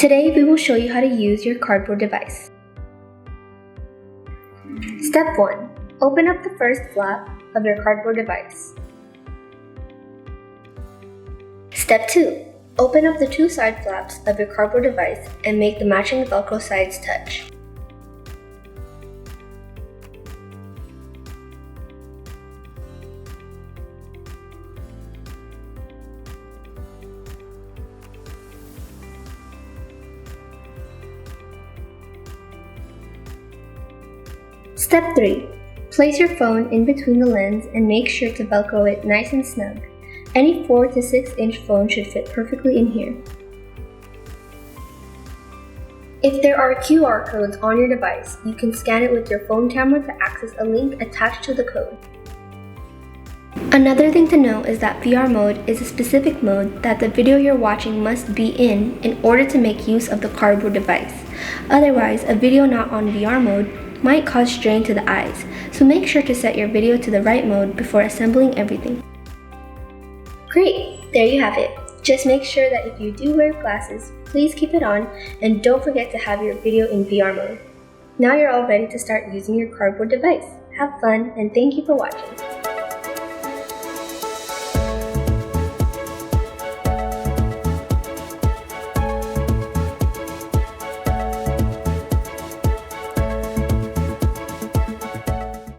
Today we will show you how to use your cardboard device. Step 1. Open up the first flap of your cardboard device. Step 2. Open up the two side flaps of your cardboard device and make the matching Velcro sides touch. Step 3. Place your phone in between the lens and make sure to Velcro it nice and snug. Any 4 to 6 inch phone should fit perfectly in here. If there are QR codes on your device, you can scan it with your phone camera to access a link attached to the code. Another thing to know is that VR mode is a specific mode that the video you're watching must be in order to make use of the cardboard device. Otherwise, a video not on VR mode might cause strain to the eyes, so make sure to set your video to the right mode before assembling everything. Great! There you have it. Just make sure that if you do wear glasses, please keep it on and don't forget to have your video in VR mode. Now you're all ready to start using your cardboard device. Have fun and thank you for watching.